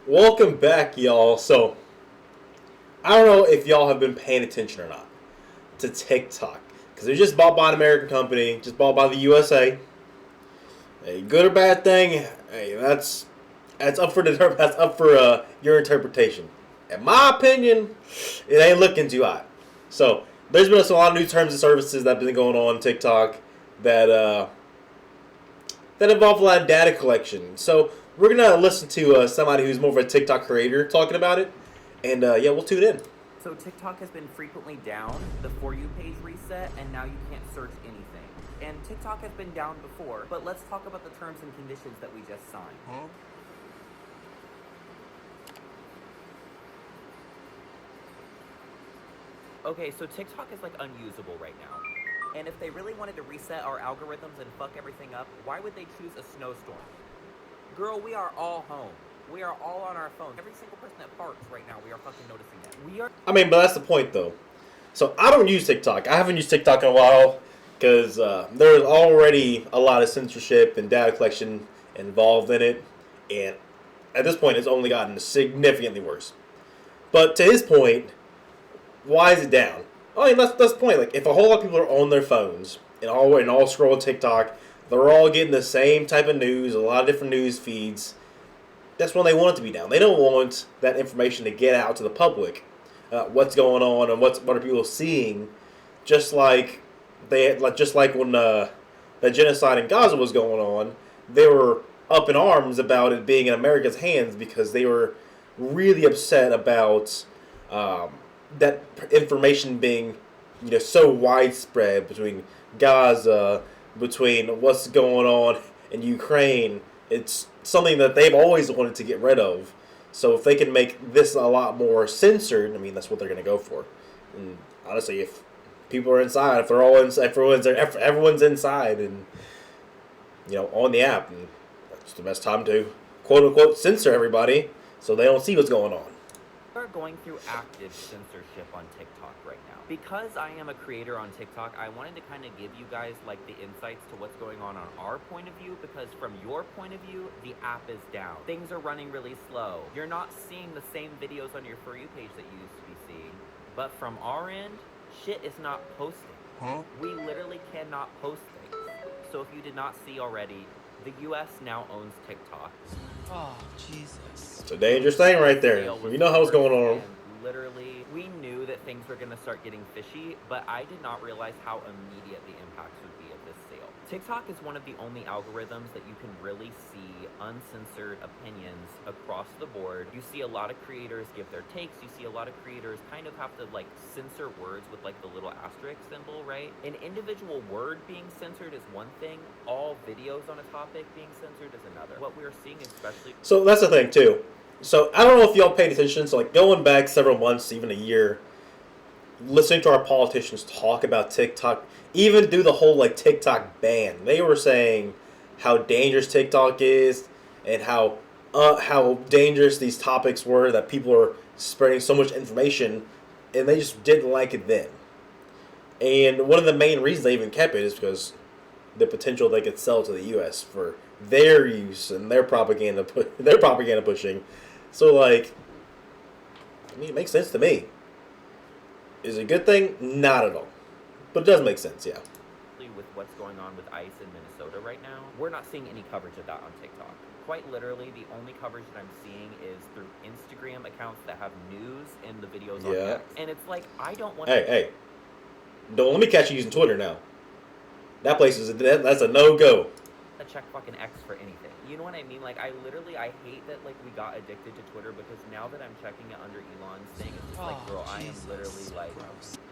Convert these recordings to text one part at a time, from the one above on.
Welcome back, y'all. So, I don't know if y'all have been paying attention or not to TikTok because they're just bought by an American company, just bought by the USA. A good or bad thing, hey, that's up for your interpretation. In my opinion, it ain't looking too hot. So, there's been a lot of new terms and services that have been going on TikTok that that involve a lot of data collection. So, we're gonna listen to somebody who's more of a TikTok creator talking about it, and yeah, we'll tune in. So TikTok has been frequently down, the For You page reset, and now you can't search anything. And TikTok has been down before, but let's talk about the terms and conditions that we just signed. Okay, so TikTok is like unusable right now. And if they really wanted to reset our algorithms and fuck everything up, why would they choose a snowstorm? Girl, we are all home. We are all on our phones. Every single person that farts right now, we are fucking noticing that. We are. I mean, but that's the point, though. So I don't use TikTok. I haven't used TikTok in a while because there's already a lot of censorship and data collection involved in it, and at this point, it's only gotten significantly worse. But to his point, why is it down? I mean, that's the point. Like, if a whole lot of people are on their phones and all scroll TikTok, they're all getting the same type of news, a lot of different news feeds. That's when they want it to be down. They don't want that information to get out to the public. What's going on and what are people seeing? Just like just like when the genocide in Gaza was going on, they were up in arms about it being in America's hands because they were really upset about that information being so widespread between Gaza, between what's going on in Ukraine. It's something that they've always wanted to get rid of. So if they can make this a lot more censored, I mean that's what they're going to go for. And honestly, if people are inside, if they're all inside, everyone's inside and on the app, and that's the best time to quote unquote censor everybody so they don't see what's going on. Are going through active censorship on TikTok right now. Because I am a creator on TikTok, I wanted to kind of give you guys like the insights to what's going on our point of view, because from your point of view, the app is down. Things are running really slow. You're not seeing the same videos on your For You page that you used to be seeing. But from our end, shit is not posting. We literally cannot post things. So if you did not see already, the US now owns TikTok. Oh, Jesus. It's a dangerous thing right there. You know how it's going on. Literally, we knew that things were going to start getting fishy, but I did not realize how immediate the impacts would be of this sale. TikTok is one of the only algorithms that you can really see uncensored opinions across the board. You see a lot of creators give their takes. You see a lot of creators kind of have to like censor words with like the little asterisk symbol, right? An individual word being censored is one thing. All videos on a topic being censored is another. What we're seeing, especially. So that's the thing too. So I don't know if y'all paid attention. So like going back several months, even a year, listening to our politicians talk about TikTok, even do the whole like TikTok ban. They were saying how dangerous TikTok is and how dangerous these topics were, that people are spreading so much information, and they just didn't like it then. And one of the main reasons they even kept it is because the potential they could sell to the U.S. for their use and their propaganda pushing. So like, I mean, it makes sense to me. Is it a good thing? Not at all. But it does make sense, yeah. With what's going on with ICE in Minnesota right now, we're not seeing any coverage of that on TikTok. Quite literally, the only coverage that I'm seeing is through Instagram accounts that have news and the videos on X. And it's like, I don't want Hey. Don't let me catch you using Twitter now. That's a no-go. to check fucking X for anything. You know what I mean? Like, I hate that, like, we got addicted to Twitter, because now that I'm checking it under Elon's thing, it's just like, girl, I am literally, like,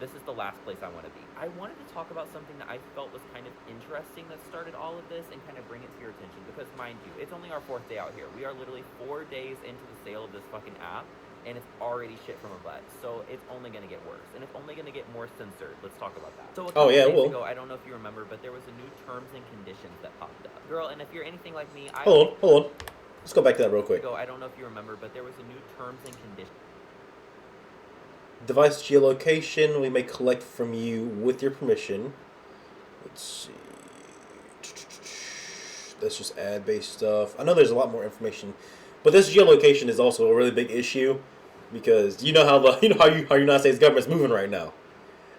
this is the last place I want to be. I wanted to talk about something that I felt was kind of interesting that started all of this and kind of bring it to your attention, because, mind you, it's only our 4th day out here. We are literally 4 days into the sale of this fucking app, and it's already shit from a butt. So it's only going to get worse, and it's only going to get more censored. Let's talk about that. So a couple days ago, I don't know if you remember, but there was a new terms and conditions that popped up. Girl, and if you're anything like me, Hold on. Let's go back to that real quick. I don't know if you remember, but there was a new terms and conditions. Device geolocation, we may collect from you with your permission. Let's see. That's just ad-based stuff. I know there's a lot more information But this geolocation is also a really big issue because you know how the how United States government's moving right now.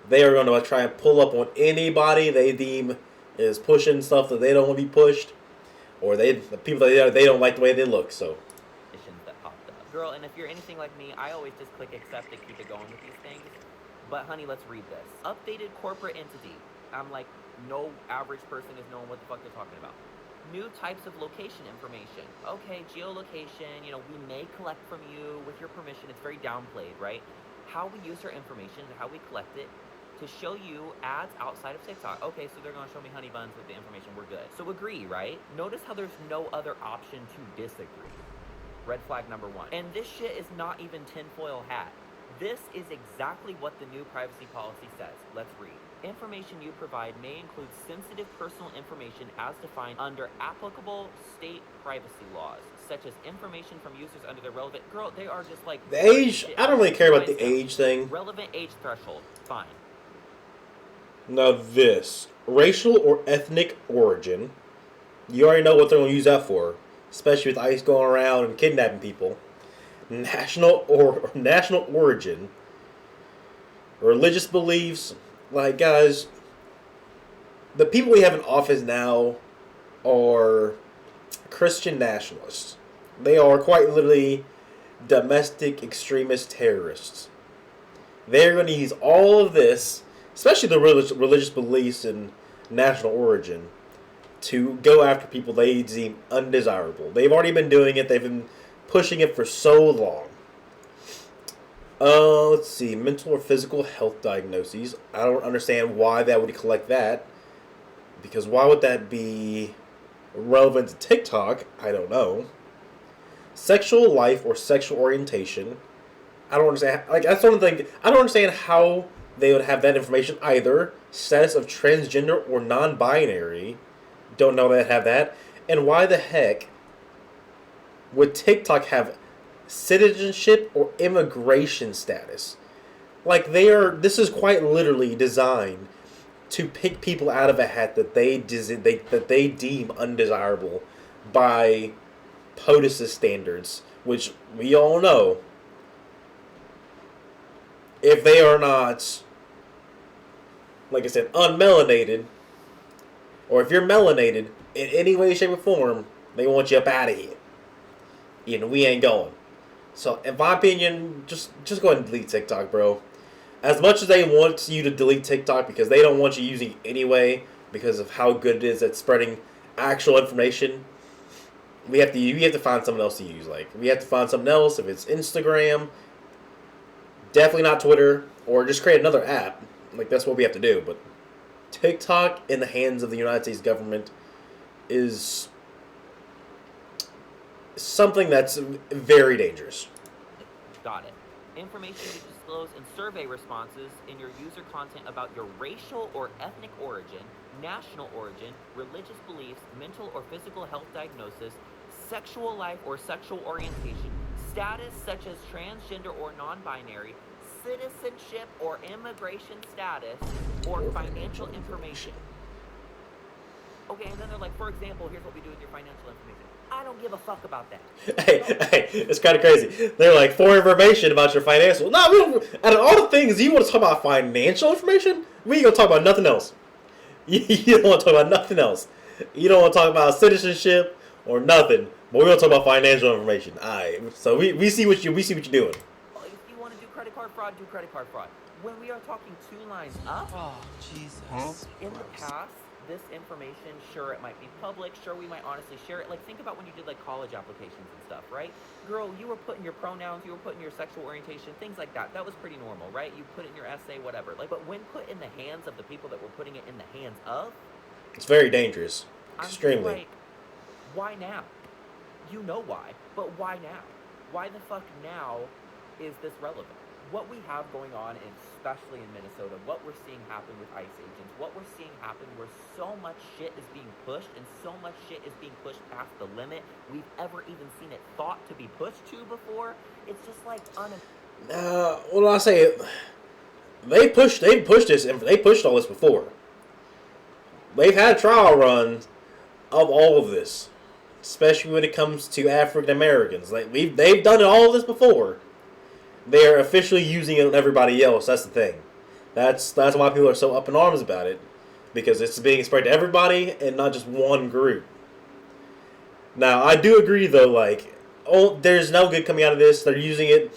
They are going to try and pull up on anybody they deem is pushing stuff that they don't want to be pushed, or the people that they don't like the way they look. So that popped up. Girl, and if you're anything like me, I always just click accept to keep it going with these things. But honey, let's read this. Updated corporate entity. I'm like, no average person is knowing what the fuck they're talking about. New types of location information. Okay, geolocation, we may collect from you with your permission. It's very downplayed, right? How we use our information and how we collect it to show you ads outside of TikTok. Okay, so they're gonna show me honey buns with the information, we're good. So agree, right? Notice how there's no other option to disagree. Red flag number 1. And this shit is not even tinfoil hat. This is exactly what the new privacy policy says. Let's read. Information you provide may include sensitive personal information as defined under applicable state privacy laws, such as information from users under the relevant... Girl, they are just like... The age... I don't really care about the age thing. Relevant age threshold. Fine. Now this. Racial or ethnic origin. You already know what they're going to use that for. Especially with ICE going around and kidnapping people. National origin. Religious beliefs. Like, guys, the people we have in office now are Christian nationalists. They are quite literally domestic extremist terrorists. They're going to use all of this, especially the religious beliefs and national origin, to go after people they deem undesirable. They've already been doing it. They've been pushing it for so long. Let's see. Mental or physical health diagnoses. I don't understand why that would collect that. Because why would that be relevant to TikTok? I don't know. Sexual life or sexual orientation. I don't understand. Like, that's one thing. I don't understand how they would have that information either. Status of transgender or non-binary. Don't know that have that. And why the heck would TikTok have citizenship or immigration status? Like, this is quite literally designed to pick people out of a hat that they deem undesirable by POTUS's standards, which we all know, if they are not, like I said, unmelanated, or if you're melanated in any way, shape, or form, they want you up out of here. We ain't going. So, in my opinion, just go ahead and delete TikTok, bro. As much as they want you to delete TikTok because they don't want you using it anyway because of how good it is at spreading actual information, we have to find something else to use. Like, we have to find something else. If it's Instagram, definitely not Twitter, or just create another app. Like, that's what we have to do. But TikTok in the hands of the United States government is something that's very dangerous. Got it. Information you disclose in survey responses in your user content about your racial or ethnic origin, national origin, religious beliefs, mental or physical health diagnosis, sexual life or sexual orientation, status such as transgender or non-binary, citizenship or immigration status, or financial information. Okay, and then they're like, for example, here's what we do with your financial information. I don't give a fuck about that. Hey, it's kind of crazy. They're like, for information about your financial. No, we don't. Out of all the things you want to talk about financial information, we ain't gonna talk about nothing else. You don't want to talk about nothing else. You don't want to talk about citizenship or nothing. But we're gonna talk about financial information. Alright. So we see what you're doing. Well, if you want to do credit card fraud, do credit card fraud. When we are talking 2 lines up, Jesus. in the past, this information, sure, it might be public, sure, we might honestly share it. Like, think about when you did, like, college applications and stuff, right? Girl, you were putting your pronouns, you were putting your sexual orientation, things like that. That was pretty normal, right? You put it in your essay, whatever. Like, but when put in the hands of the people that were putting it in the hands of... It's very dangerous. Extremely. I'm just like, why now? You know why, but why now? Why the fuck now is this relevant? What we have going on, especially in Minnesota, what we're seeing happen with ICE agents, what we're seeing happen where so much shit is being pushed and so much shit is being pushed past the limit we've ever even seen it thought to be pushed to before, it's just like well, I say they pushed all this before. They've had trial runs of all of this. especially when it comes to African Americans. Like they've done all of this before. They are officially using it on everybody else. That's the thing. That's why people are so up in arms about it, because it's being spread to everybody and not just one group. Now, I do agree though. Like, there's no good coming out of this. They're using it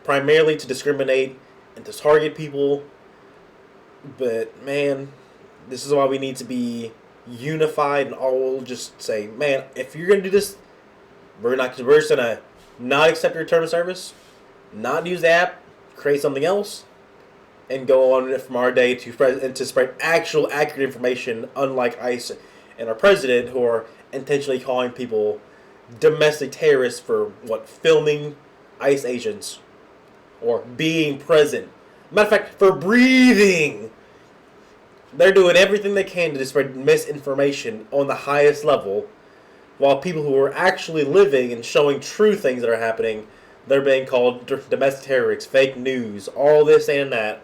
primarily to discriminate and to target people. But man, this is why we need to be unified and all just say, man, if you're gonna do this, we're just gonna not accept your term of service, not use the app, create something else, and go on from our day to spread actual accurate information, unlike ICE and our president, who are intentionally calling people domestic terrorists for filming ICE agents or being present. Matter of fact, for breathing. They're doing everything they can to spread misinformation on the highest level, while people who are actually living and showing true things that are happening, they're being called domestic terrorists, fake news, all this and that,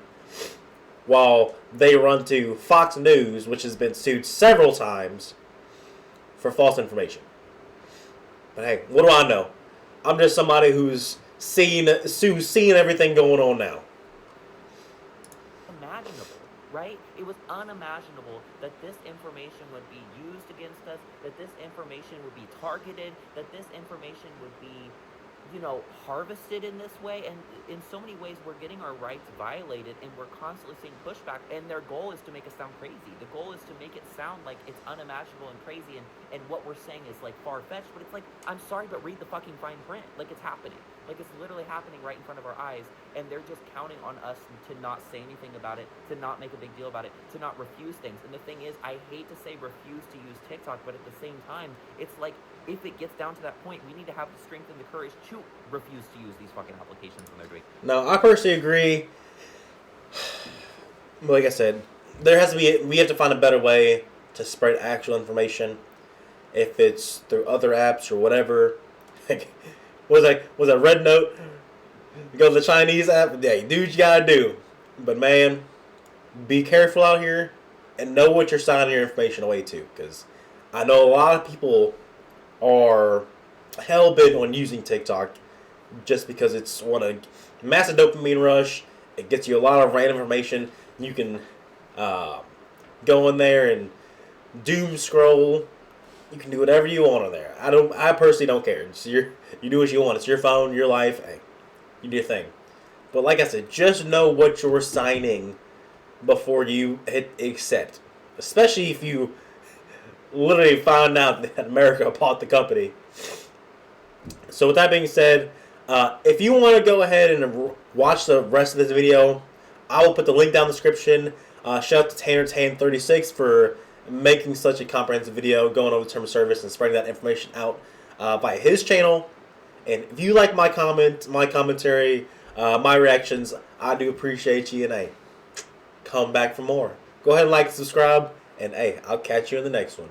while they run to Fox News, which has been sued several times for false information. But hey, what do I know? I'm just somebody who's seen everything going on now. Imaginable, right? It was unimaginable that this information would be used against us, that this information would be targeted, that this information would be, harvested in this way. And in so many ways, we're getting our rights violated, and we're constantly seeing pushback. And their goal is to make us sound crazy. The goal is to make it sound like it's unimaginable and crazy, and what we're saying is like far-fetched. But it's like, I'm sorry, but read the fucking fine print. Like, it's happening. Like, it's literally happening right in front of our eyes, and they're just counting on us to not say anything about it, to not make a big deal about it, to not refuse things. And the thing is, I hate to say refuse to use TikTok, but at the same time, it's like, if it gets down to that point, we need to have the strength and the courage to refuse to use these fucking applications when they're doing. No, I personally agree. Like I said, we have to find a better way to spread actual information. If it's through other apps or whatever. Like, was a Red Note? Go to the Chinese app. Yeah, you do what you gotta do. But man, be careful out here and know what you're signing your information away to. Because I know a lot of people are hell-bent on using TikTok just because it's a massive dopamine rush. It gets you a lot of random information. You can go in there and doom scroll. You can do whatever you want on there. I personally don't care. You do what you want. It's your phone, your life. Hey, you do your thing. But like I said, just know what you're signing before you hit accept. Especially if you literally find out that America bought the company. So with that being said, if you want to go ahead and watch the rest of this video, I will put the link down in the description. Shout out to TannerTan36 for making such a comprehensive video, going over the term of service and spreading that information out via his channel. And if you like my commentary, my reactions, I do appreciate you. And hey, come back for more. Go ahead and like and subscribe. And hey, I'll catch you in the next one.